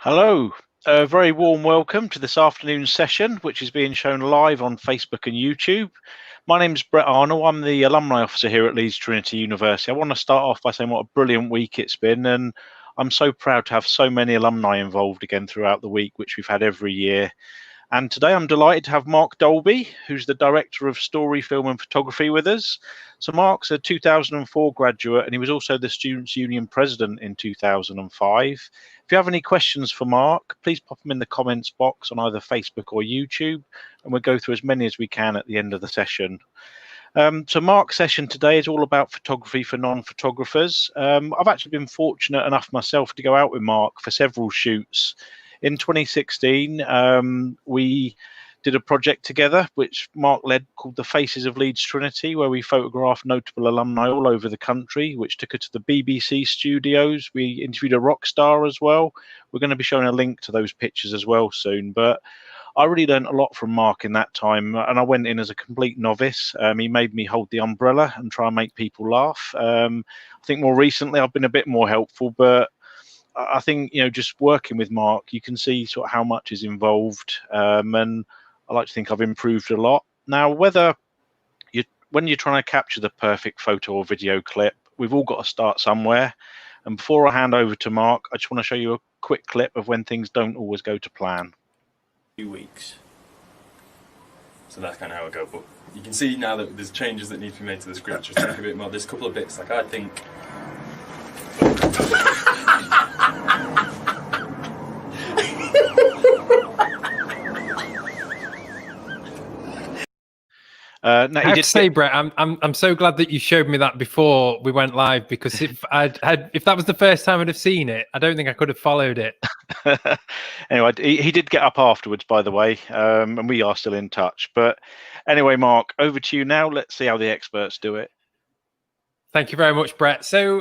Hello, a very warm welcome to this afternoon's session, which is being shown live on Facebook and YouTube. My name is Brett Arnold. I'm the alumni officer here at Leeds Trinity University. I want to start off by saying what a brilliant week it's been, and I'm so proud to have so many alumni involved again throughout the week, which we've had every year. And today I'm delighted to have Mark Dolby, who's the Director of Story, Film and Photography with us. So Mark's a 2004 graduate, and he was also the Students' Union President in 2005. If you have any questions for Mark, please pop them in the comments box on either Facebook or YouTube, and we'll go through as many as we can at the end of the session. So Mark's session today is all about photography for non-photographers. I've actually been fortunate enough myself to go out with Mark for several shoots. In 2016, we did a project together, which Mark led, called The Faces of Leeds Trinity, where we photographed notable alumni all over the country, which took us to the BBC studios. We interviewed a rock star as well. We're going to be showing a link to those pictures as well soon. But I really learned a lot from Mark in that time, and I went in as a complete novice. He made me hold the umbrella and try and make people laugh. I think more recently I've been a bit more helpful, but I think, just working with Mark, you can see sort of how much is involved, and I like to think I've improved a lot. Now, when you're trying to capture the perfect photo or video clip, we've all got to start somewhere. And before I hand over to Mark, I just want to show you a quick clip of when things don't always go to plan. Few weeks. So that's kind of how I go. But you can see now that there's changes that need to be made to the script. Just think a bit more. There's a couple of bits, like I think. I have to say, Brett, I'm so glad that you showed me that before we went live, because if that was the first time I'd have seen it, I don't think I could have followed it. Anyway, he did get up afterwards, by the way, and we are still in touch. But anyway, Mark, over to you now. Let's see how the experts do it. Thank you very much, Brett. So,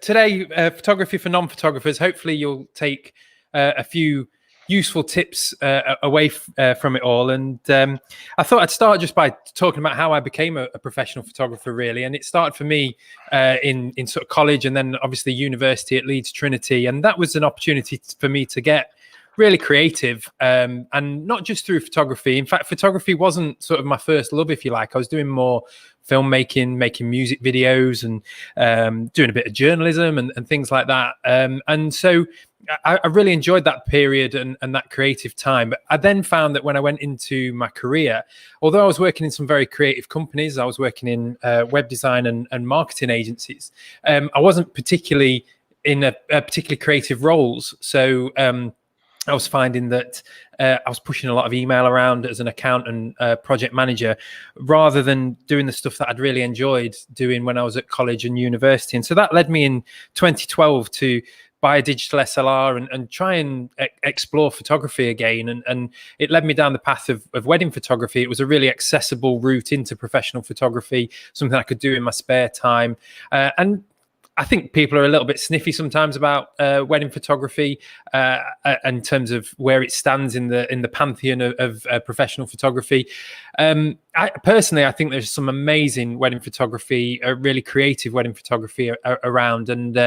today, photography for non-photographers. Hopefully, you'll take a few useful tips away from it all. And I thought I'd start just by talking about how I became a professional photographer, really. And it started for me in sort of college, and then obviously university at Leeds Trinity. And that was an opportunity for me to get really creative, and not just through photography. In fact, photography wasn't sort of my first love, if you like. I was doing more filmmaking, making music videos, and doing a bit of journalism and things like that. And so I really enjoyed that period and that creative time. But I then found that when I went into my career, although I was working in some very creative companies, I was working in web design and marketing agencies, I wasn't particularly in a particularly creative roles. So I was finding that I was pushing a lot of email around as an account and project manager, rather than doing the stuff that I'd really enjoyed doing when I was at college and university. And so that led me in 2012 to buy a digital SLR and try and explore photography again. And it led me down the path of wedding photography. It was a really accessible route into professional photography, something I could do in my spare time. And I think people are a little bit sniffy sometimes about wedding photography in terms of where it stands in the pantheon of professional photography. I think there's some amazing wedding photography, really creative wedding photography around, and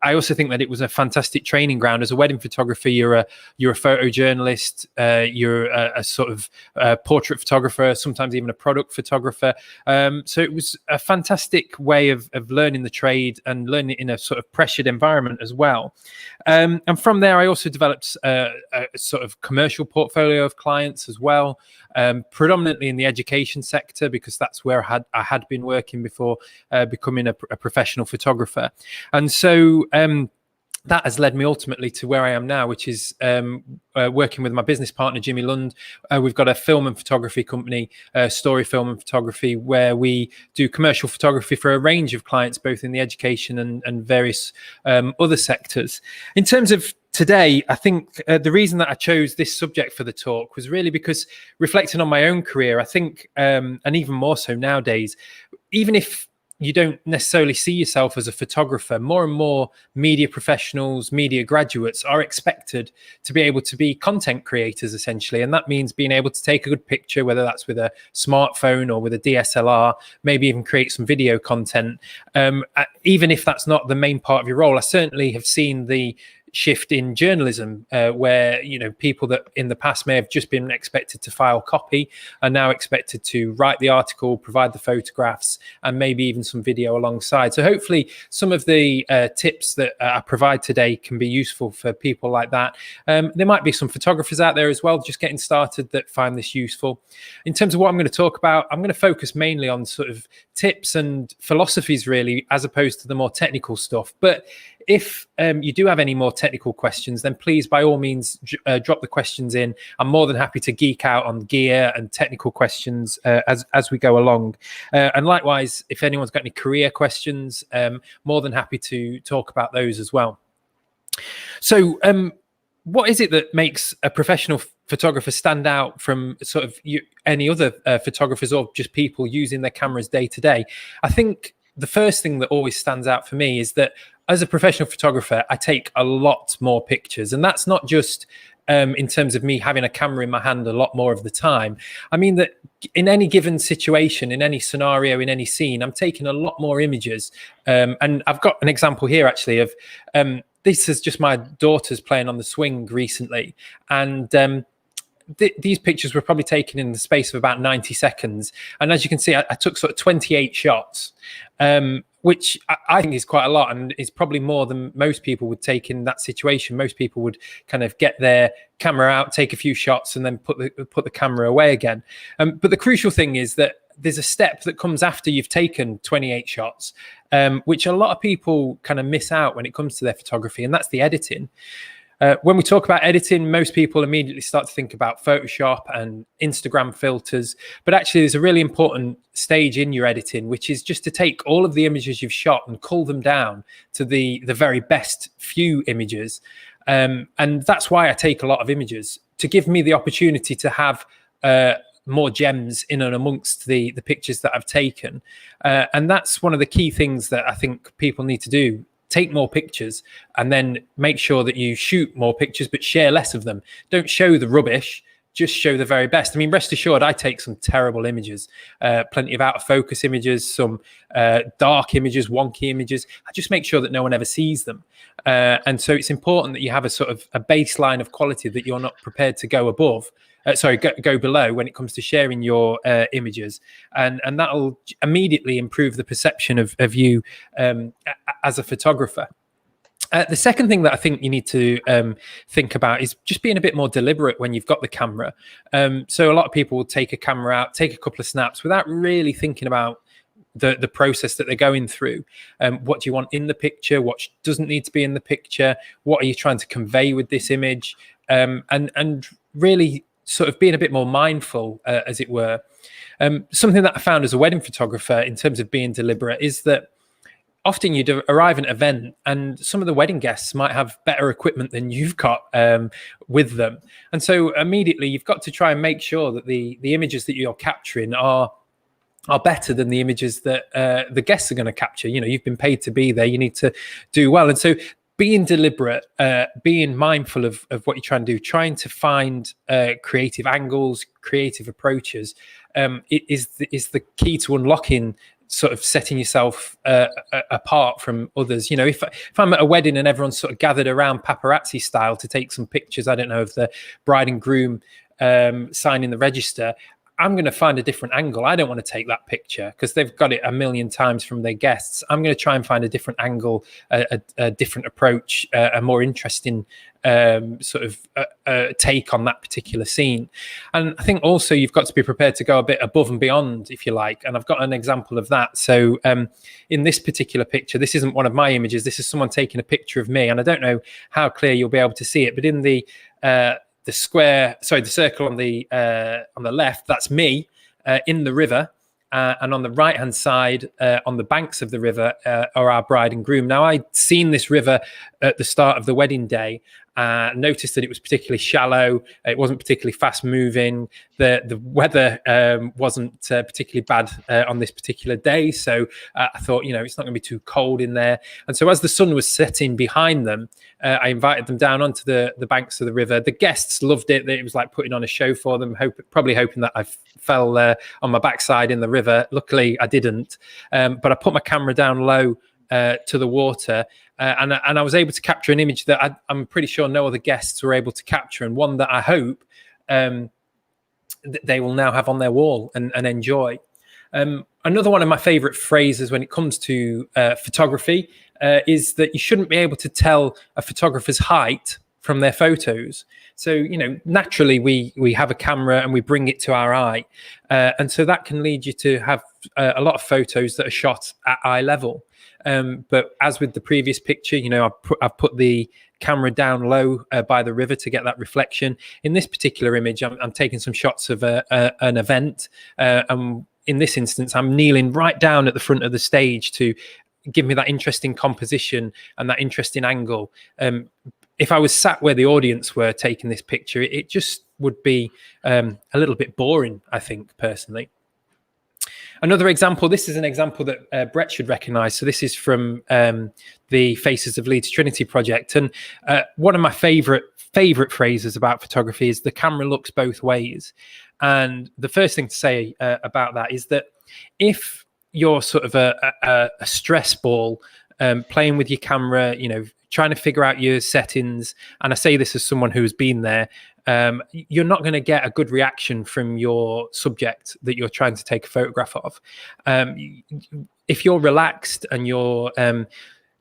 I also think that it was a fantastic training ground. As a wedding photographer, you're a photojournalist, you're a sort of portrait photographer, sometimes even a product photographer. So it was a fantastic way of learning the trade and learning it in a sort of pressured environment as well. And from there, I also developed a sort of commercial portfolio of clients as well, predominantly in the education sector, because that's where I had been working before becoming a professional photographer. And so that has led me ultimately to where I am now, which is working with my business partner, Jimmy Lund. We've got a film and photography company, Story Film and Photography, where we do commercial photography for a range of clients, both in the education and various other sectors. In terms of today, I think the reason that I chose this subject for the talk was really because, reflecting on my own career, I think, and even more so nowadays, even if you don't necessarily see yourself as a photographer, more and more media professionals, media graduates are expected to be able to be content creators, essentially. And that means being able to take a good picture, whether that's with a smartphone or with a DSLR, maybe even create some video content. Even if that's not the main part of your role, I certainly have seen the shift in journalism, where people that in the past may have just been expected to file copy are now expected to write the article, provide the photographs, and maybe even some video alongside. So hopefully some of the tips that I provide today can be useful for people like that. There might be some photographers out there as well just getting started that find this useful. In terms of what I'm going to talk about, I'm going to focus mainly on sort of tips and philosophies really, as opposed to the more technical stuff. But if you do have any more technical questions, then please, by all means, drop the questions in. I'm more than happy to geek out on gear and technical questions as we go along. And likewise, if anyone's got any career questions, more than happy to talk about those as well. So what is it that makes a professional photographer stand out from sort of any other photographers or just people using their cameras day to day? I think the first thing that always stands out for me is that as a professional photographer, I take a lot more pictures. And that's not just in terms of me having a camera in my hand a lot more of the time. I mean that in any given situation, in any scenario, in any scene, I'm taking a lot more images. And I've got an example here actually of this is just my daughter's playing on the swing recently. And these pictures were probably taken in the space of about 90 seconds. And as you can see, I took sort of 28 shots, which I think is quite a lot. And it's probably more than most people would take in that situation. Most people would kind of get their camera out, take a few shots, and then put the camera away again. But the crucial thing is that there's a step that comes after you've taken 28 shots, which a lot of people kind of miss out when it comes to their photography, and that's the editing. When we talk about editing, most people immediately start to think about Photoshop and Instagram filters, but actually there's a really important stage in your editing, which is just to take all of the images you've shot and cull them down to the very best few images. And that's why I take a lot of images, to give me the opportunity to have more gems in and amongst the pictures that I've taken. And that's one of the key things that I think people need to do. Take more pictures and then make sure that you shoot more pictures, but share less of them. Don't show the rubbish, just show the very best. I mean, rest assured, I take some terrible images, plenty of out of focus images, some dark images, wonky images. I just make sure that no one ever sees them. And so it's important that you have a sort of a baseline of quality that you're not prepared to go above. Go below when it comes to sharing your images, and that'll immediately improve the perception of you as a photographer. The second thing that I think you need to think about is just being a bit more deliberate when you've got the camera. So a lot of people will take a camera out, take a couple of snaps without really thinking about the process that they're going through. What do you want in the picture? What doesn't need to be in the picture? What are you trying to convey with this image? And really sort of being a bit more mindful, as it were. Something that I found as a wedding photographer in terms of being deliberate is that often you'd arrive at an event and some of the wedding guests might have better equipment than you've got with them. And so immediately you've got to try and make sure that the images that you're capturing are better than the images that the guests are going to capture. You've been paid to be there. You need to do well. And so being deliberate, being mindful of what you're trying to do, trying to find creative angles, creative approaches, is the key to unlocking, sort of setting yourself apart from others. If I'm at a wedding and everyone's sort of gathered around paparazzi style to take some pictures, I don't know, of the bride and groom signing the register, I'm going to find a different angle. I don't want to take that picture because they've got it a million times from their guests. I'm going to try and find a different angle, a different approach, a more interesting sort of take on that particular scene. And I think also you've got to be prepared to go a bit above and beyond, if you like. And I've got an example of that. So in this particular picture, this isn't one of my images. This is someone taking a picture of me. And I don't know how clear you'll be able to see it, but in the circle on the left, that's me in the river, and on the right hand side, on the banks of the river, are our bride and groom. Now, I'd seen this river at the start of the wedding day, noticed that it was particularly shallow. It wasn't particularly fast moving. The weather wasn't particularly bad on this particular day. So I thought, it's not going to be too cold in there. And so as the sun was setting behind them, I invited them down onto the banks of the river. The guests loved it. It was like putting on a show for them, probably hoping that I fell on my backside in the river. Luckily, I didn't. But I put my camera down low to the water, and I was able to capture an image that I'm pretty sure no other guests were able to capture, and one that I hope they will now have on their wall and enjoy. Another one of my favorite phrases when it comes to photography is that you shouldn't be able to tell a photographer's height from their photos. So, naturally we have a camera and we bring it to our eye. And so that can lead you to have a lot of photos that are shot at eye level. But as with the previous picture, I've put the camera down low by the river to get that reflection. In this particular image, I'm taking some shots of an event. And in this instance, I'm kneeling right down at the front of the stage to give me that interesting composition and that interesting angle. If I was sat where the audience were taking this picture, it just would be a little bit boring, I think, personally. Another example, this is an example that Brett should recognise. So this is from the Faces of Leeds Trinity project. And one of my favourite phrases about photography is the camera looks both ways. And the first thing to say about that is that if you're sort of a stress ball playing with your camera, trying to figure out your settings, and I say this as someone who's been there, you're not going to get a good reaction from your subject that you're trying to take a photograph of. If you're relaxed and you're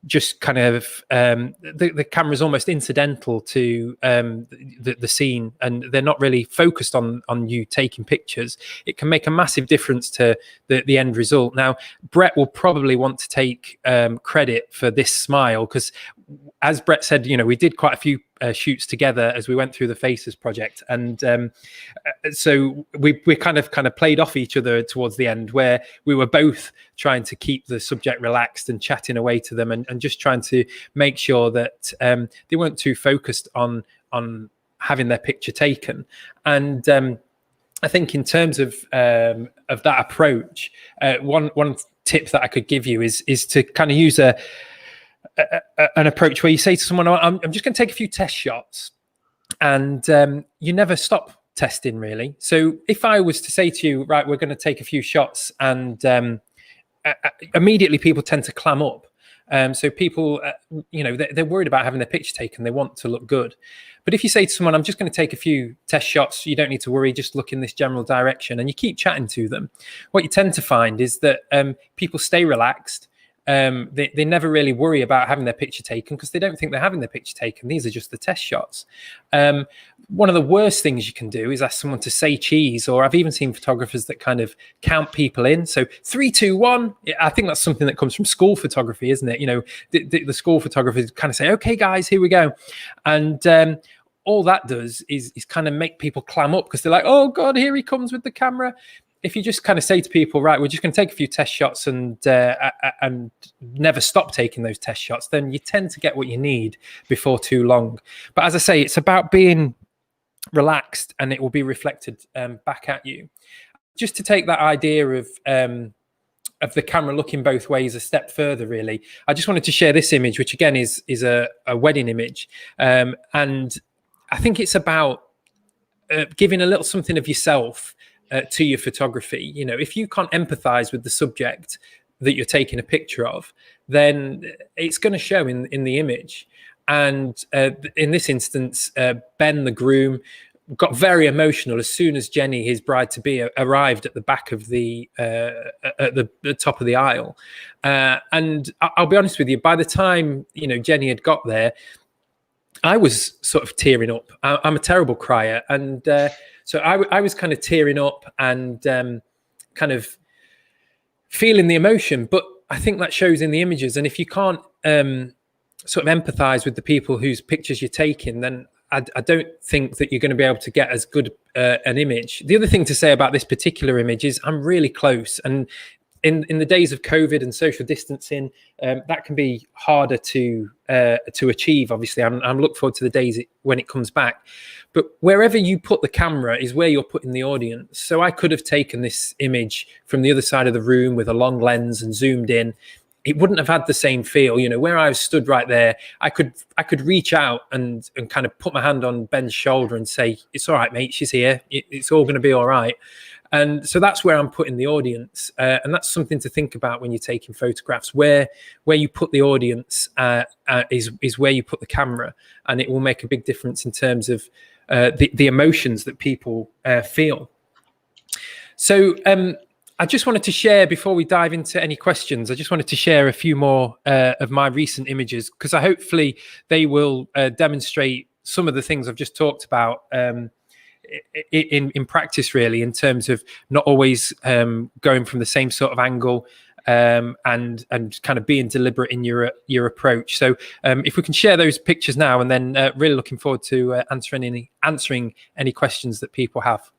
just kind of the camera's almost incidental to the scene, and they're not really focused on you taking pictures, it can make a massive difference to the end result. Now, Brett will probably want to take credit for this smile, because as Brett said, we did quite a few shoots together as we went through the Faces project, and so we kind of played off each other towards the end, where we were both trying to keep the subject relaxed and chatting away to them, and just trying to make sure that they weren't too focused on having their picture taken. And I think in terms of that approach, one tip that I could give you is to kind of use an approach where you say to someone, I'm just going to take a few test shots, and you never stop testing, really. So if I was to say to you, right, we're going to take a few shots, and immediately people tend to clam up. So people, they're worried about having their picture taken. They want to look good. But if you say to someone, I'm just going to take a few test shots, you don't need to worry, just look in this general direction, and you keep chatting to them, what you tend to find is that people stay relaxed. They never really worry about having their picture taken, because they don't think they're having their picture taken. These are just the test shots. One of the worst things you can do is ask someone to say cheese, or I've even seen photographers that kind of count people in. So 3, 2, 1. I think that's something that comes from school photography, isn't it? The school photographers kind of say, okay, guys, here we go. And all that does is kind of make people clam up, because they're like, oh God, here he comes with the camera. If you just kind of say to people, right, we're just going to take a few test shots and never stop taking those test shots, then you tend to get what you need before too long. But as I say, it's about being relaxed, and it will be reflected back at you. Just to take that idea of the camera looking both ways a step further, really, I just wanted to share this image, which again is a wedding image. And I think it's about giving a little something of yourself to your photography. If you can't empathize with the subject that you're taking a picture of, then it's going to show in the image. And in this instance, Ben, the groom, got very emotional as soon as Jenny, his bride-to-be, arrived at the back of at the top of the aisle. And I'll be honest with you, by the time Jenny had got there, I was sort of tearing up. I'm a terrible crier, and so I was kind of tearing up and kind of feeling the emotion. But I think that shows in the images. And if you can't sort of empathize with the people whose pictures you're taking, then I don't think that you're going to be able to get as good an image. The other thing to say about this particular image is I'm really close, and in the days of COVID and social distancing, that can be harder to achieve. Obviously, I'm looking forward to the days when it comes back. But wherever you put the camera is where you're putting the audience. So I could have taken this image from the other side of the room with a long lens and zoomed in. It wouldn't have had the same feel. Where I was stood right there, I could reach out and kind of put my hand on Ben's shoulder and say, "It's all right, mate. She's here. It's all going to be all right." And so that's where I'm putting the audience, and that's something to think about when you're taking photographs. Where you put the audience is where you put the camera, and it will make a big difference in terms of the emotions that people feel. So I just wanted to share, before we dive into any questions, I just wanted to share a few more of my recent images, because hopefully they will demonstrate some of the things I've just talked about in practice, really, in terms of not always going from the same sort of angle, and kind of being deliberate in your approach. So if we can share those pictures now, and then really looking forward to answering any questions that people have.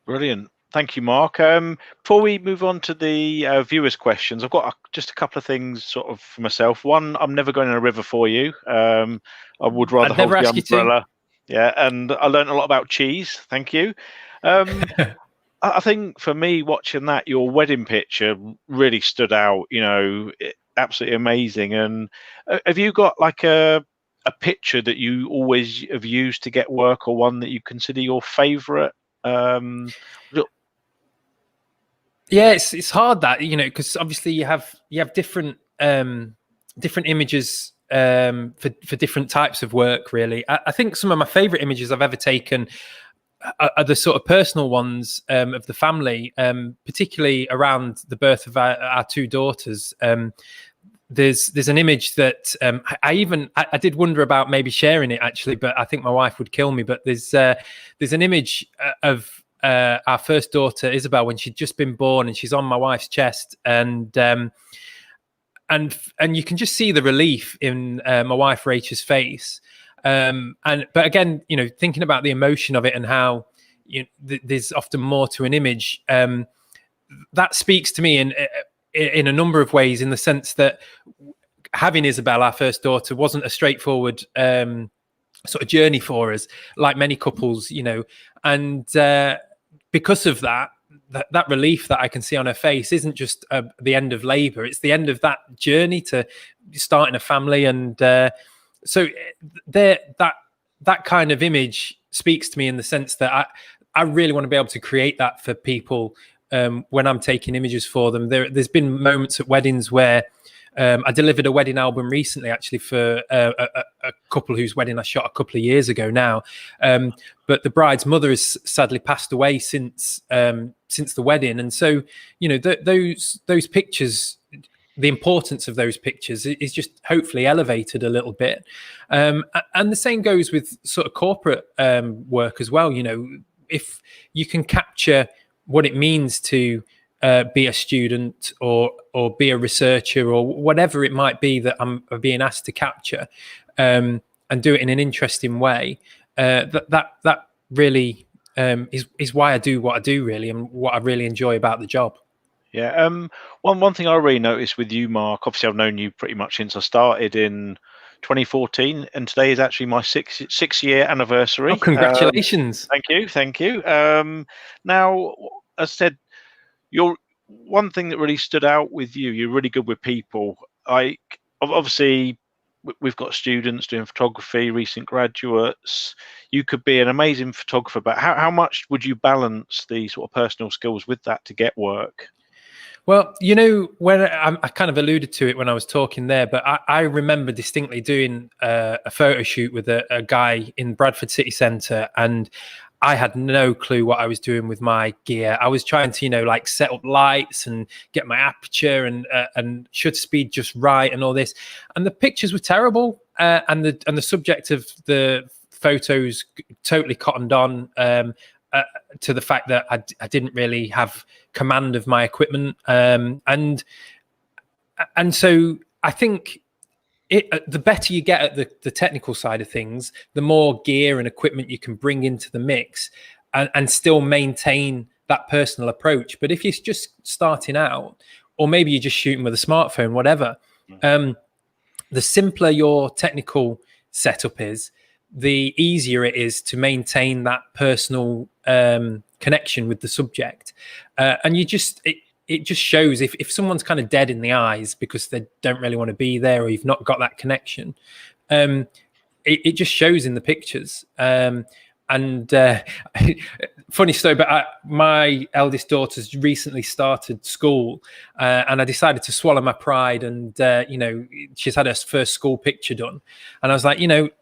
Brilliant. Thank you, Mark. Before we move on to the viewers' questions, I've got just a couple of things sort of for myself. One, I'm never going in a river for you. I would rather I'd never hold the ask you to. umbrella. Yeah, and I learned a lot about cheese. Thank you. I think for me, watching that, your wedding picture really stood out. Absolutely amazing. And have you got like a picture that you always have used to get work, or one that you consider your favourite? Yeah, it's hard that, because obviously you have different images for different types of work, really. I think some of my favorite images I've ever taken are the sort of personal ones of the family, particularly around the birth of our two daughters. There's an image that I did wonder about maybe sharing it, actually, but I think my wife would kill me. But there's an image of our first daughter, Isabel, when she'd just been born, and she's on my wife's chest, and you can just see the relief in my wife Rachel's face. But again, thinking about the emotion of it, and how there's often more to an image, that speaks to me in a number of ways, in the sense that having Isabel, our first daughter, wasn't a straightforward sort of journey for us, like many couples, and because of that relief that I can see on her face isn't just the end of labor, it's the end of that journey to starting a family. And so that kind of image speaks to me, in the sense that I really want to be able to create that for people when I'm taking images for them. There's been moments at weddings where I delivered a wedding album recently, actually, for a couple whose wedding I shot a couple of years ago now. But the bride's mother has sadly passed away since the wedding, and so those pictures, the importance of those pictures is just hopefully elevated a little bit. And the same goes with sort of corporate work as well. If you can capture what it means to be a student or be a researcher, or whatever it might be that I'm being asked to capture, and do it in an interesting way, that really is why I do what I do, really, and what I really enjoy about the job. Yeah. One thing I really noticed with you, Mark, obviously I've known you pretty much since I started in 2014, and today is actually my six-year anniversary. Oh, congratulations. Thank you. Now, as I said, one thing that really stood out with you're really good with people. Obviously, we've got students doing photography, recent graduates. You could be an amazing photographer, but how much would you balance the sort of personal skills with that to get work? Well, when I kind of alluded to it when I was talking there, but I remember distinctly doing a photo shoot with a guy in Bradford City Centre, and I had no clue what I was doing with my gear. I was trying to, like set up lights and get my aperture and shutter speed just right and all this, and the pictures were terrible, and the subject of the photos totally cottoned on. To the fact that I didn't really have command of my equipment, and so I think the better you get at the technical side of things, the more gear and equipment you can bring into the mix, and still maintain that personal approach. But if you're just starting out, or maybe you're just shooting with a smartphone, whatever, the simpler your technical setup is, the easier it is to maintain that personal connection with the subject. And it just shows if someone's kind of dead in the eyes because they don't really want to be there, or you've not got that connection, it just shows in the pictures. And funny story, but my eldest daughter's recently started school, and I decided to swallow my pride. And she's had her first school picture done, and I was like,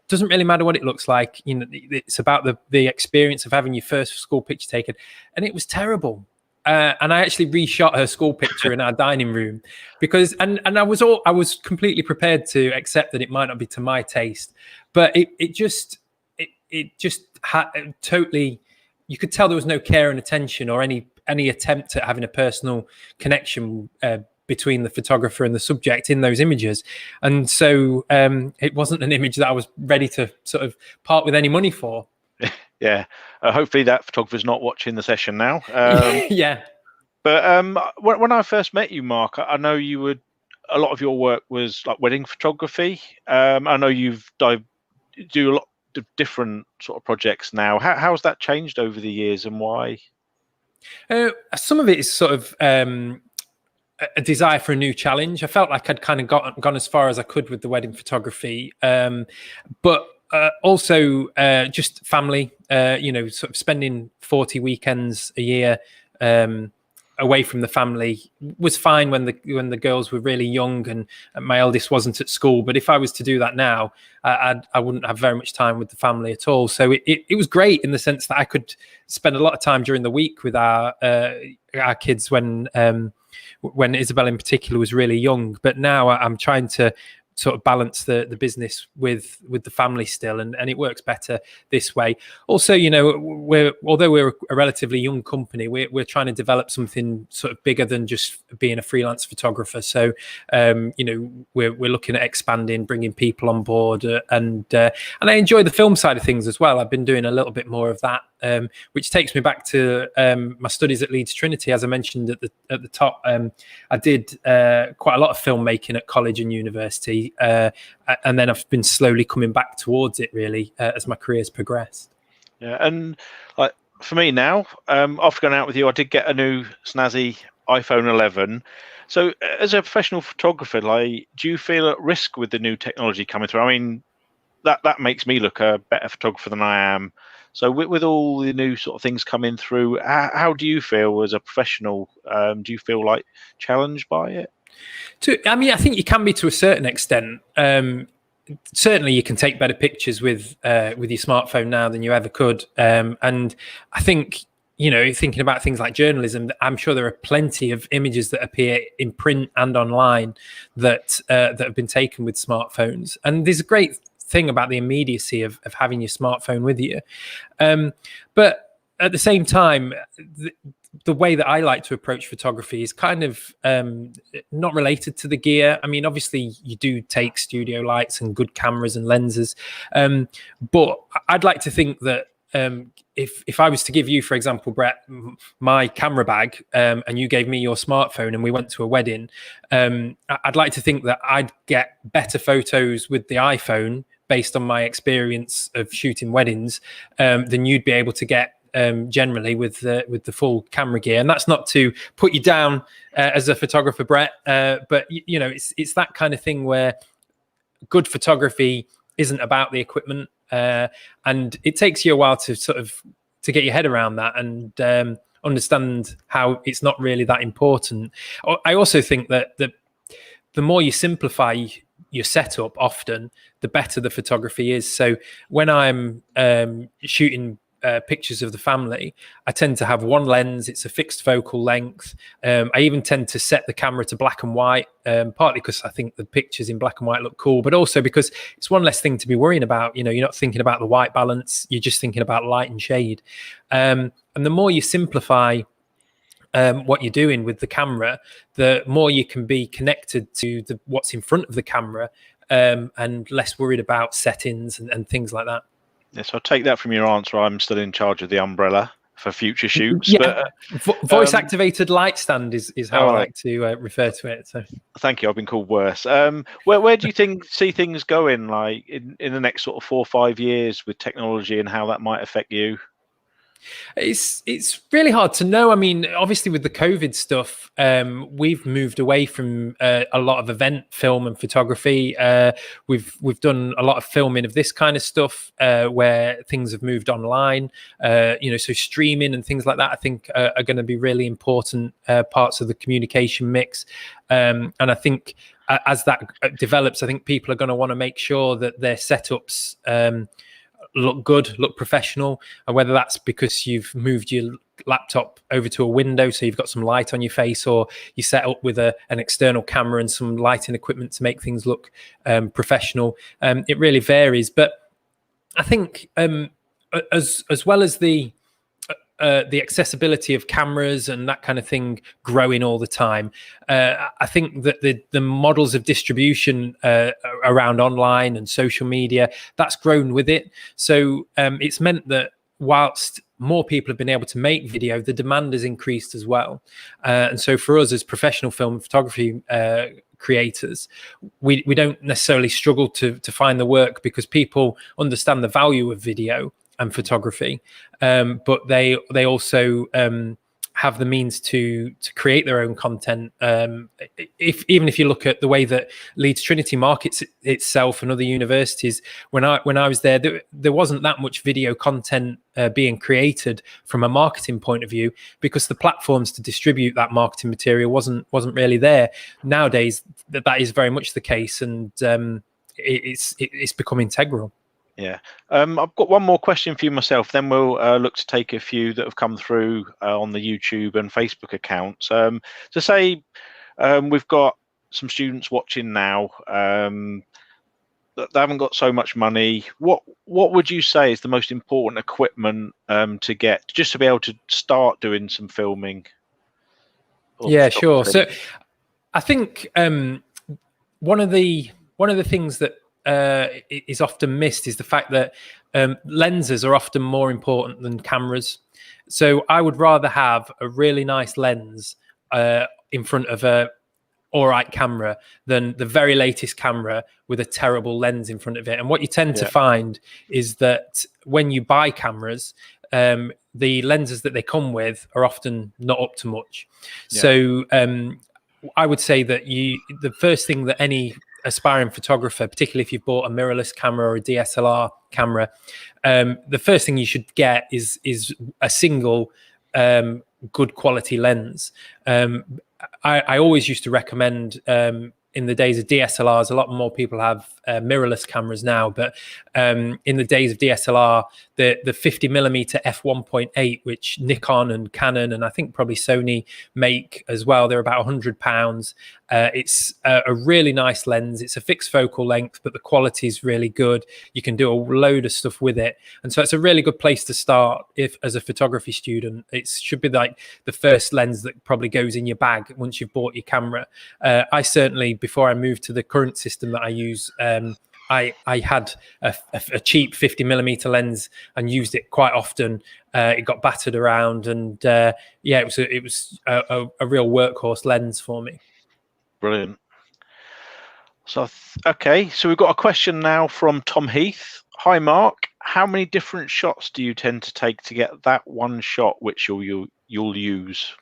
doesn't really matter what it looks like. It's about the experience of having your first school picture taken, and it was terrible. And I actually reshot her school picture in our dining room because, and I was completely prepared to accept that it might not be to my taste, but it just had totally, you could tell there was no care and attention or any attempt at having a personal connection between the photographer and the subject in those images. And so it wasn't an image that I was ready to sort of part with any money for. Yeah. Hopefully that photographer's not watching the session now. Yeah. But when I first met you, Mark, I know a lot of your work was like wedding photography. I know do a lot of different sort of projects now. How's that changed over the years, and why? Some of it is sort of a desire for a new challenge. I felt like I'd kind of gone as far as I could with the wedding photography, but also just family. Sort of spending 40 weekends a year away from the family was fine when the girls were really young and my eldest wasn't at school. But if I was to do that now, I wouldn't have very much time with the family at all. So it was great in the sense that I could spend a lot of time during the week with our kids when Isabel in particular was really young. But now I'm trying to sort of balance the business with the family still, and it works better this way. Also, although we're a relatively young company, we're trying to develop something sort of bigger than just being a freelance photographer. So we're looking at expanding, bringing people on board, and I enjoy the film side of things as well. I've been doing a little bit more of that, which takes me back to my studies at Leeds Trinity. As I mentioned at the top, I did quite a lot of filmmaking at college and university, and then I've been slowly coming back towards it really as my career's progressed. Yeah, and like for me now, after going out with you, I did get a new snazzy iPhone 11. So as a professional photographer, like, do you feel at risk with the new technology coming through? I mean, that makes me look a better photographer than I am. So with all the new sort of things coming through, how do you feel as a professional? Do you feel like challenged by it? I think you can be to a certain extent. Certainly, you can take better pictures with your smartphone now than you ever could. And I think, thinking about things like journalism, I'm sure there are plenty of images that appear in print and online that have been taken with smartphones. And there's a great thing about the immediacy of having your smartphone with you. But at the same time, the way that I like to approach photography is kind of not related to the gear. I mean, obviously you do take studio lights and good cameras and lenses. But I'd like to think that if I was to give you, for example, Brett, my camera bag, and you gave me your smartphone and we went to a wedding, I'd like to think that I'd get better photos with the iPhone based on my experience of shooting weddings than you'd be able to get generally with the full camera gear. And that's not to put you down as a photographer, Brett, but it's that kind of thing where good photography isn't about the equipment, and it takes you a while to get your head around that. And understand how it's not really that important. I also think that the more you simplify your setup, often the better the photography is. So when I'm shooting pictures of the family, I tend to have one lens. It's a fixed focal length. I even tend to set the camera to black and white, partly because I think the pictures in black and white look cool, but also because it's one less thing to be worrying about. You know, you're not thinking about the white balance, you're just thinking about light and shade. And the more you simplify what you're doing with the camera, the more you can be connected to what's in front of the camera, and less worried about settings and things like that. Yes, I'll take that from your answer. I'm still in charge of the umbrella for future shoots. Yeah, but, voice activated light stand is how I like to refer to it. So thank you. I've been called worse. Where do you see things going, like in the next sort of 4 or 5 years with technology, and how that might affect you? It's really hard to know. I mean, obviously with the COVID stuff, we've moved away from a lot of event film and photography. We've done a lot of filming of this kind of stuff where things have moved online. So streaming and things like that, I think, are going to be really important parts of the communication mix. And I think as that develops, I think people are going to want to make sure that their setups look good, look professional, and whether that's because you've moved your laptop over to a window so you've got some light on your face, or you set up with an external camera and some lighting equipment to make things look professional. It really varies, but I think as well as the accessibility of cameras and that kind of thing growing all the time, I think that the models of distribution around online and social media, that's grown with it. So it's meant that whilst more people have been able to make video, the demand has increased as well. And so for us as professional film photography creators, we don't necessarily struggle to find the work, because people understand the value of video and photography, but they also have the means to create their own content. Even if you look at the way that Leeds Trinity markets itself and other universities, when I was there wasn't that much video content being created from a marketing point of view, because the platforms to distribute that marketing material wasn't really there. Nowadays, that is very much the case, and it's become integral. Yeah. I've got one more question for you myself, then we'll look to take a few that have come through on the YouTube and Facebook accounts. So say we've got some students watching now that they haven't got so much money. What would you say is the most important equipment to get just to be able to start doing some filming? Yeah, sure. So I think one of the things that is often missed is the fact that lenses are often more important than cameras. So I would rather have a really nice lens in front of a all right camera than the very latest camera with a terrible lens in front of it. And what you tend to find is that when you buy cameras, the lenses that they come with are often not up to much. So I would say that the first thing that any aspiring photographer, particularly if you've bought a mirrorless camera or a DSLR camera, the first thing you should get is a single good quality lens. I always used to recommend, in the days of DSLRs, a lot more people have mirrorless cameras now, but in the days of DSLR, the 50mm f1.8, which Nikon and Canon and I think probably Sony make as well, they're about £100. It's a really nice lens. It's a fixed focal length, but the quality is really good. You can do a load of stuff with it, and so it's a really good place to start if, as a photography student. It should be like the first lens that probably goes in your bag once you've bought your camera. I certainly, before I moved to the current system that I use, I had a cheap 50mm lens and used it quite often. It got battered around, and it was a real workhorse lens for me. Brilliant. So so we've got a question now from Tom Heath. Hi Mark, how many different shots do you tend to take to get that one shot which you'll use?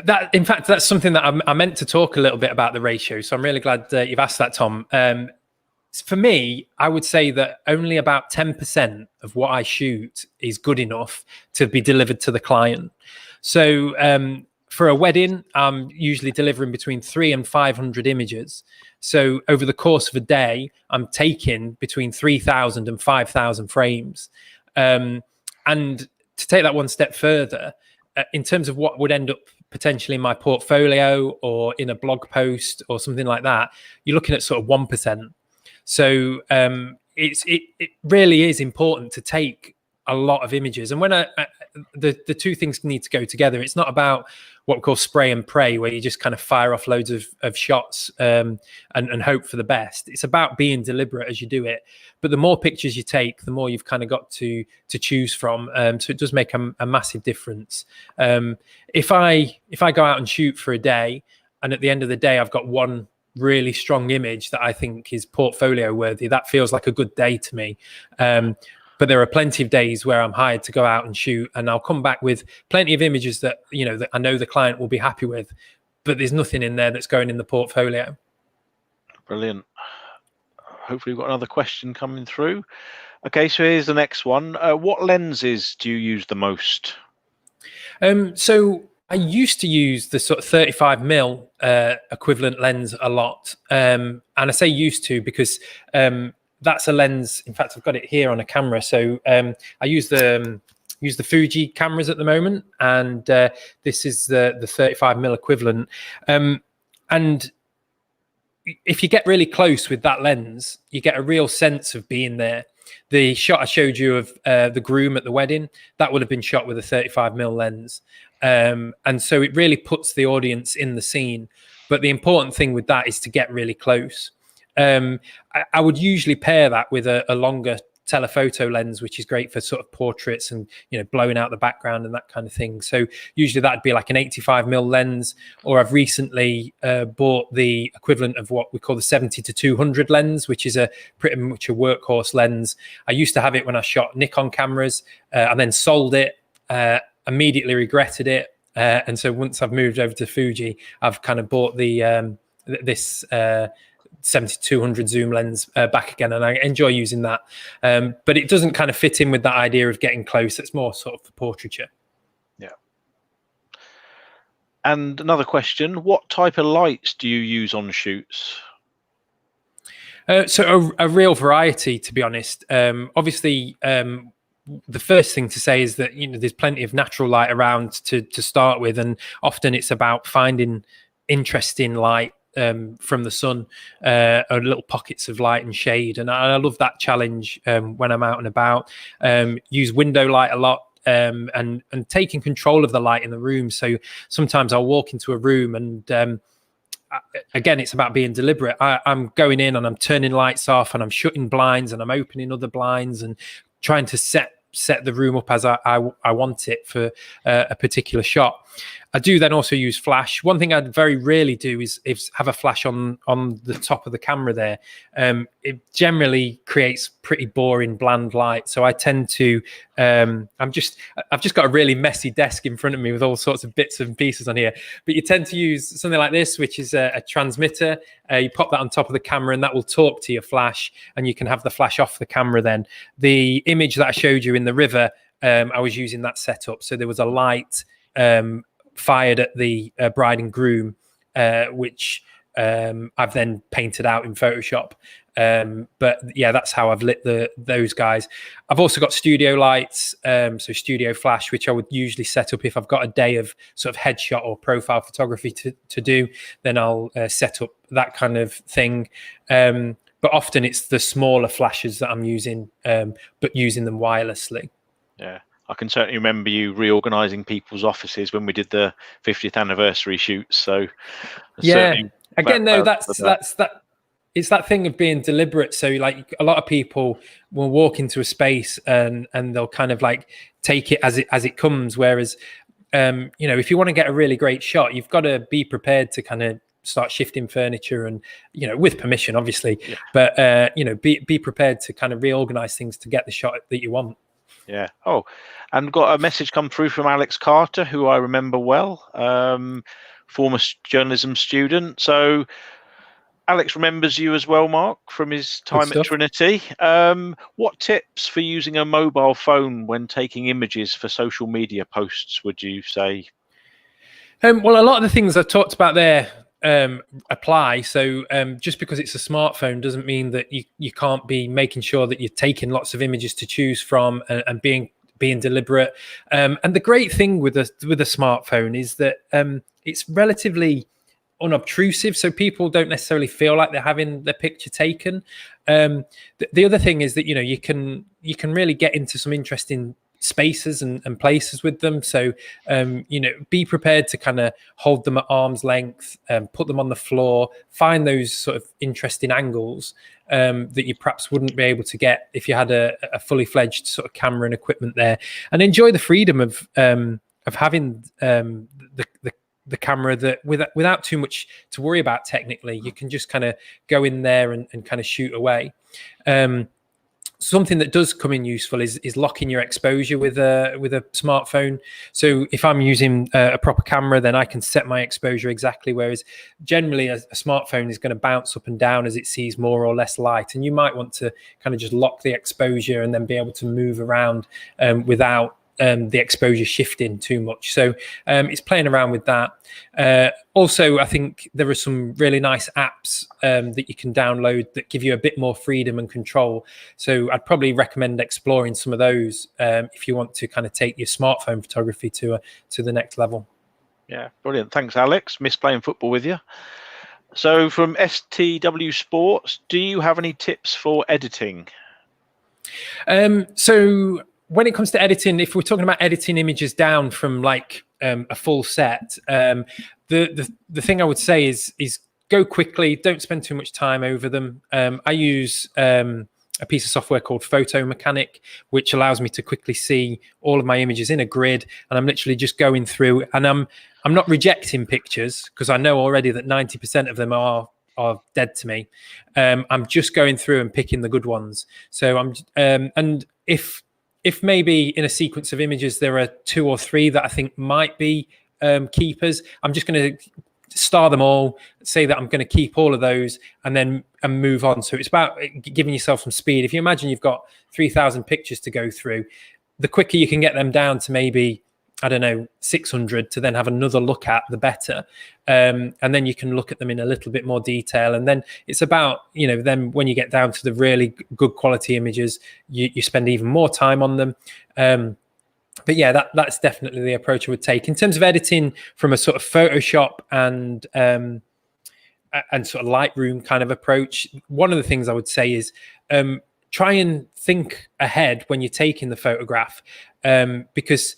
That, in fact, that's something that I meant to talk a little bit about, the ratio. So I'm really glad you've asked that, Tom. for me, I would say that only about 10% of what I shoot is good enough to be delivered to the client. So for a wedding, I'm usually delivering between 300 and 500 images. So over the course of a day, I'm taking between 3,000 and 5,000 frames. And to take that one step further, in terms of what would end up potentially in my portfolio or in a blog post or something like that, you're looking at sort of 1%. So it really is important to take a lot of images. And when the two things need to go together, it's not about what we call spray and pray, where you just kind of fire off loads of shots and hope for the best. It's about being deliberate as you do it. But the more pictures you take, the more you've kind of got to choose from. So it does make a massive difference. If I go out and shoot for a day, and at the end of the day, I've got one really strong image that I think is portfolio worthy, that feels like a good day to me. But there are plenty of days where I'm hired to go out and shoot, and I'll come back with plenty of images that, that I know the client will be happy with, but there's nothing in there that's going in the portfolio. Brilliant. Hopefully we've got another question coming through. Okay, so here's the next one. What lenses do you use the most? So I used to use the sort of 35mm equivalent lens a lot. And I say used to because that's a lens. In fact, I've got it here on a camera. So I use the Fuji cameras at the moment, and this is the 35mm equivalent. And if you get really close with that lens, you get a real sense of being there. The shot I showed you of the groom at the wedding, that would have been shot with a 35mm lens. And so it really puts the audience in the scene. But the important thing with that is to get really close. I would usually pair that with a longer telephoto lens, which is great for sort of portraits and, blowing out the background and that kind of thing. So usually that'd be like an 85mm lens, or I've recently bought the equivalent of what we call the 70-200 lens, which is a pretty much a workhorse lens. I used to have it when I shot Nikon cameras, and then sold it, immediately regretted it. And so once I've moved over to Fuji, I've kind of bought the this 70-200 zoom lens back again, and I enjoy using that. But it doesn't kind of fit in with that idea of getting close. It's more sort of for portraiture. Yeah. And another question: what type of lights do you use on shoots? So a real variety, to be honest. Obviously, the first thing to say is that there's plenty of natural light around to start with, and often it's about finding interesting light from the sun, or little pockets of light and shade, and I love that challenge when I'm out and about. Use window light a lot, and taking control of the light in the room. So sometimes I'll walk into a room and again, it's about being deliberate. I'm going in and I'm turning lights off, and I'm shutting blinds, and I'm opening other blinds, and trying to set the room up as I want it for a particular shot. I do then also use flash. One thing I very rarely do is have a flash on the top of the camera there. It generally creates pretty boring, bland light. So I tend to, I've just got a really messy desk in front of me with all sorts of bits and pieces on here. But you tend to use something like this, which is a transmitter. You pop that on top of the camera, and that will talk to your flash, and you can have the flash off the camera then. The image that I showed you in the river, I was using that setup. So there was a light fired at the bride and groom, which I've then painted out in Photoshop. But yeah, that's how I've lit those guys. I've also got studio lights, so studio flash, which I would usually set up if I've got a day of sort of headshot or profile photography to do. Then I'll set up that kind of thing. But often it's the smaller flashes that I'm using, but using them wirelessly. Yeah. I can certainly remember you reorganizing people's offices when we did the 50th anniversary shoots. So yeah, again, though, that's that. It's that thing of being deliberate. So like a lot of people will walk into a space and they'll kind of like take it as it comes. Whereas, if you want to get a really great shot, you've got to be prepared to kind of start shifting furniture and, with permission, obviously, yeah. But, be prepared to kind of reorganize things to get the shot that you want. Yeah. Oh, and got a message come through from Alex Carter, who I remember well, former journalism student. So Alex remembers you as well, Mark, from his time at Trinity. What tips for using a mobile phone when taking images for social media posts would you say? Well, a lot of the things I've talked about there apply. So just because it's a smartphone doesn't mean that you can't be making sure that you're taking lots of images to choose from and being deliberate. And the great thing with a smartphone is that it's relatively unobtrusive, so people don't necessarily feel like they're having their picture taken. The other thing is that you can really get into some interesting spaces and places with them. So be prepared to kind of hold them at arm's length, put them on the floor, find those sort of interesting angles that you perhaps wouldn't be able to get if you had a fully fledged sort of camera and equipment there, and enjoy the freedom of having the camera that without too much to worry about technically. You can just kind of go in there and kind of shoot away. Something that does come in useful is locking your exposure with a smartphone. So if I'm using a proper camera, then I can set my exposure exactly, whereas generally a smartphone is going to bounce up and down as it sees more or less light, and you might want to kind of just lock the exposure and then be able to move around without the exposure shifting too much. So it's playing around with that. Also, I think there are some really nice apps that you can download that give you a bit more freedom and control. So I'd probably recommend exploring some of those if you want to kind of take your smartphone photography to the next level. Yeah, brilliant. Thanks, Alex. Miss playing football with you. So from STW Sports, do you have any tips for editing? So when it comes to editing, if we're talking about editing images down from like a full set, the thing I would say is go quickly. Don't spend too much time over them. I use a piece of software called Photo Mechanic, which allows me to quickly see all of my images in a grid, and I'm literally just going through, and I'm not rejecting pictures because I know already that 90% of them are dead to me. I'm just going through and picking the good ones. So and if maybe in a sequence of images there are 2 or 3 that I think might be keepers, I'm just going to star them all, say that I'm going to keep all of those, and move on. So it's about giving yourself some speed. If you imagine you've got 3,000 pictures to go through, the quicker you can get them down to maybe, I don't know, 600 to then have another look at, the better. And then you can look at them in a little bit more detail. And then it's about, then when you get down to the really good quality images, you spend even more time on them. But yeah, that's definitely the approach I would take. In terms of editing from a sort of Photoshop and sort of Lightroom kind of approach, one of the things I would say is try and think ahead when you're taking the photograph, because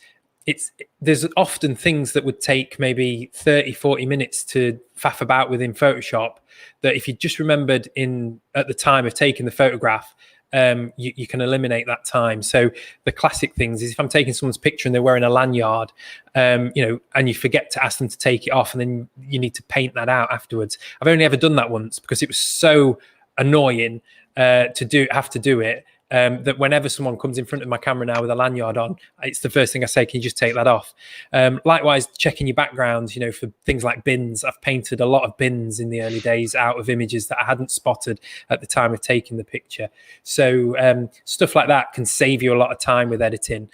there's often things that would take maybe 30-40 minutes to faff about within Photoshop that if you just remembered at the time of taking the photograph, you can eliminate that time. So the classic things is if I'm taking someone's picture and they're wearing a lanyard, and you forget to ask them to take it off, and then you need to paint that out afterwards. I've only ever done that once because it was so annoying have to do it. That whenever someone comes in front of my camera now with a lanyard on, it's the first thing I say, can you just take that off? Likewise, checking your backgrounds, for things like bins. I've painted a lot of bins in the early days out of images that I hadn't spotted at the time of taking the picture. So stuff like that can save you a lot of time with editing.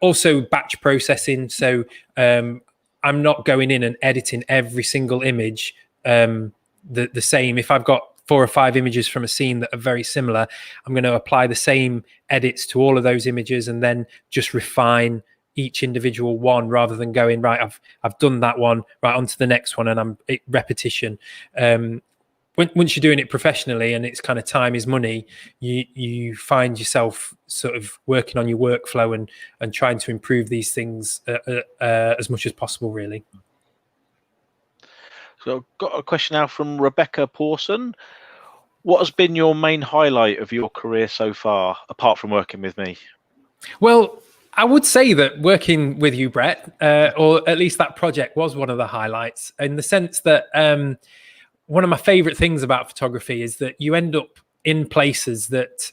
Also batch processing. So I'm not going in and editing every single image the same. If I've got 4 or 5 images from a scene that are very similar, I'm going to apply the same edits to all of those images and then just refine each individual one rather than going, right, I've done that one, right, on to the next one, and repetition. Once you're doing it professionally and it's kind of time is money, you find yourself sort of working on your workflow and trying to improve these things as much as possible, really. So I've got a question now from Rebecca Pawson. What has been your main highlight of your career so far, apart from working with me? Well, I would say that working with you, Brett, or at least that project was one of the highlights, in the sense that one of my favorite things about photography is that you end up in places that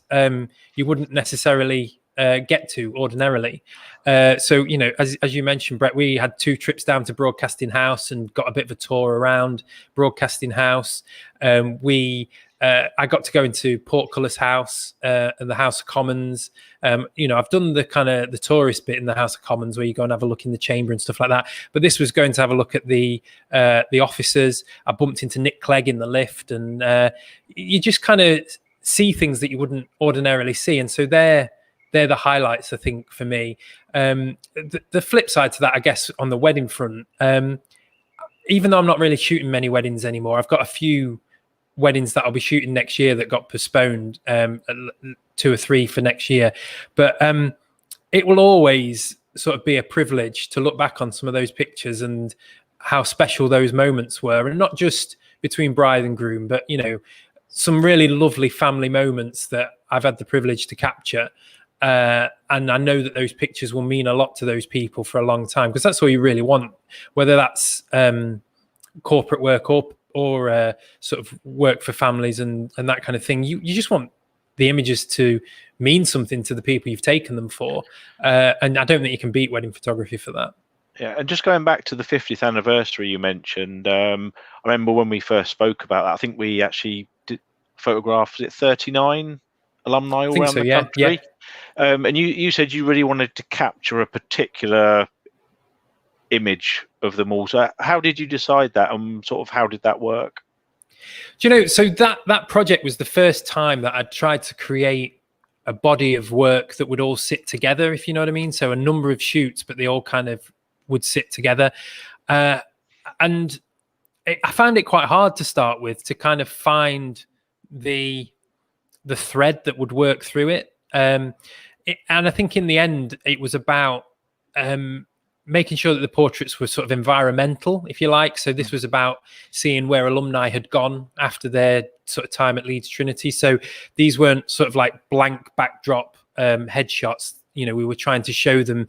you wouldn't necessarily get to ordinarily. So, you know, as you mentioned, Brett, we had 2 trips down to Broadcasting House and got a bit of a tour around Broadcasting House. I got to go into Portcullis House and the House of Commons. You know, I've done the kind of the tourist bit in the House of Commons where you go and have a look in the chamber and stuff like that. But this was going to have a look at the officers. I bumped into Nick Clegg in the lift, and you just kind of see things that you wouldn't ordinarily see. And so they're the highlights, I think, for me. The flip side to that, I guess, on the wedding front, even though I'm not really shooting many weddings anymore, I've got a few weddings that I'll be shooting next year that got postponed, 2 or 3 for next year. But it will always sort of be a privilege to look back on some of those pictures and how special those moments were, and not just between bride and groom, but, you know, some really lovely family moments that I've had the privilege to capture. And I know that those pictures will mean a lot to those people for a long time, because that's all you really want, whether that's corporate work or sort of work for families and that kind of thing. You just want the images to mean something to the people you've taken them for. And I don't think you can beat wedding photography for that. Yeah, and just going back to the 50th anniversary you mentioned, I remember when we first spoke about that, I think we actually did photograph, was it 39 alumni all around the country? Yeah. And you said you really wanted to capture a particular image of them all. So how did you decide that, and sort of how did that work? Do you know, so that project was the first time that I'd tried to create a body of work that would all sit together, if you know what I mean. So a number of shoots, but they all kind of would sit together. And I found it quite hard to start with, to kind of find the thread that would work through it. And I think in the end, it was about making sure that the portraits were sort of environmental, if you like. So this was about seeing where alumni had gone after their sort of time at Leeds Trinity. So these weren't sort of like blank backdrop headshots. You know, we were trying to show them,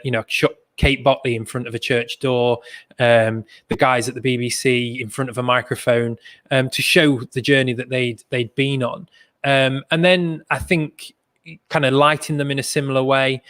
you know, shot Kate Botley in front of a church door, the guys at the BBC in front of a microphone, to show the journey that they'd been on. And then I think kind of lighting them in a similar way.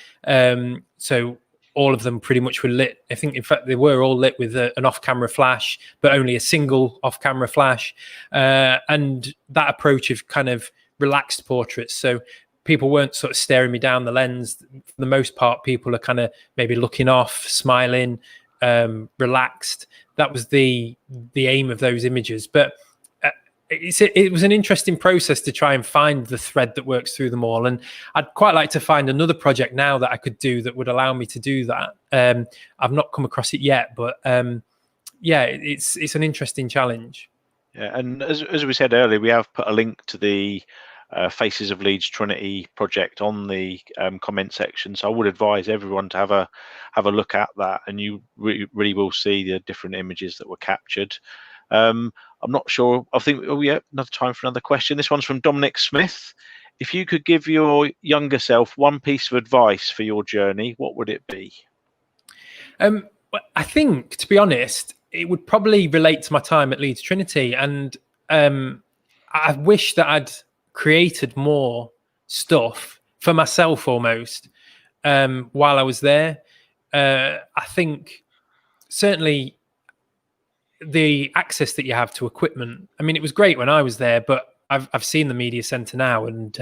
So all of them pretty much were lit. I think, in fact, they were all lit with an off-camera flash, but only a single off-camera flash. And that approach of kind of relaxed portraits. So people weren't sort of staring me down the lens. For the most part, people are kind of maybe looking off, smiling, relaxed. That was the aim of those images. But it was an interesting process to try and find the thread that works through them all. And I'd quite like to find another project now that I could do that would allow me to do that. I've not come across it yet, but yeah, it's an interesting challenge. Yeah, and as we said earlier, we have put a link to the Faces of Leeds Trinity project on the comment section. So I would advise everyone to have a look at that, and you really will see the different images that were captured. I'm not sure. I think, oh yeah, another time for another question. This one's from Dominic Smith. If you could give your younger self one piece of advice for your journey, what would it be? I think, to be honest, it would probably relate to my time at Leeds Trinity. And I wish that I'd created more stuff for myself almost while I was there. I think certainly the access that you have to equipment. I mean, it was great when I was there, but I've seen the media centre now, and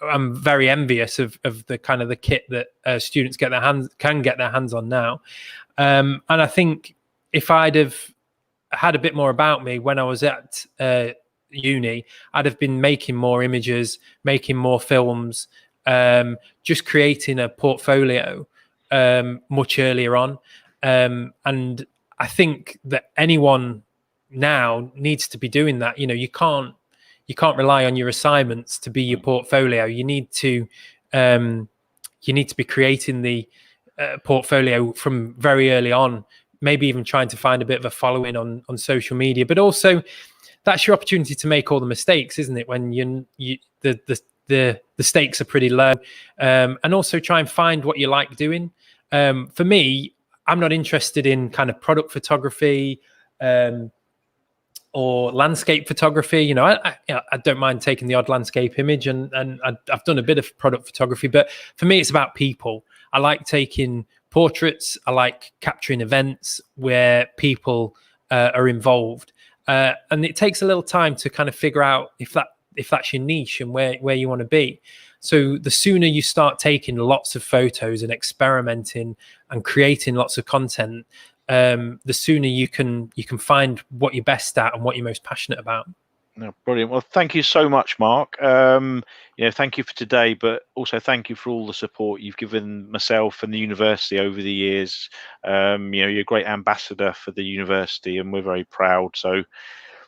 I'm very envious of the kind of the kit that students can get their hands on now. And I think if I'd have had a bit more about me when I was at uni, I'd have been making more images, making more films, just creating a portfolio much earlier on. And I think that anyone now needs to be doing that. You know, you can't rely on your assignments to be your portfolio. You need to be creating the portfolio from very early on. Maybe even trying to find a bit of a following on social media, but also that's your opportunity to make all the mistakes, isn't it? When the stakes are pretty low, and also try and find what you like doing. For me, I'm not interested in kind of product photography, or landscape photography. You know, I don't mind taking the odd landscape image, and I've done a bit of product photography, but for me, it's about people. I like taking portraits. I like capturing events where people are involved, and it takes a little time to kind of figure out if that's your niche and where you want to be. So the sooner you start taking lots of photos and experimenting and creating lots of content, the sooner you can find what you're best at and what you're most passionate about. No, brilliant. Well, thank you so much, Mark. Thank you for today, but also thank you for all the support you've given myself and the university over the years. You're a great ambassador for the university, and we're very proud. So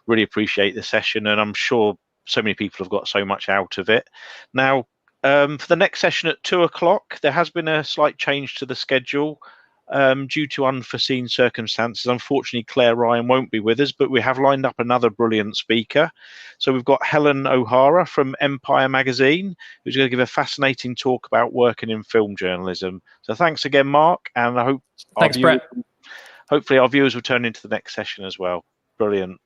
really appreciate the session, and I'm sure so many people have got so much out of it. Now, for the next session at 2:00, there has been a slight change to the schedule due to unforeseen circumstances. Unfortunately, Claire Ryan won't be with us, but we have lined up another brilliant speaker. So we've got Helen O'Hara from Empire Magazine, who's going to give a fascinating talk about working in film journalism. So thanks again, Mark, and I hope Thanks, Brett. hopefully our viewers will turn into the next session as well. Brilliant.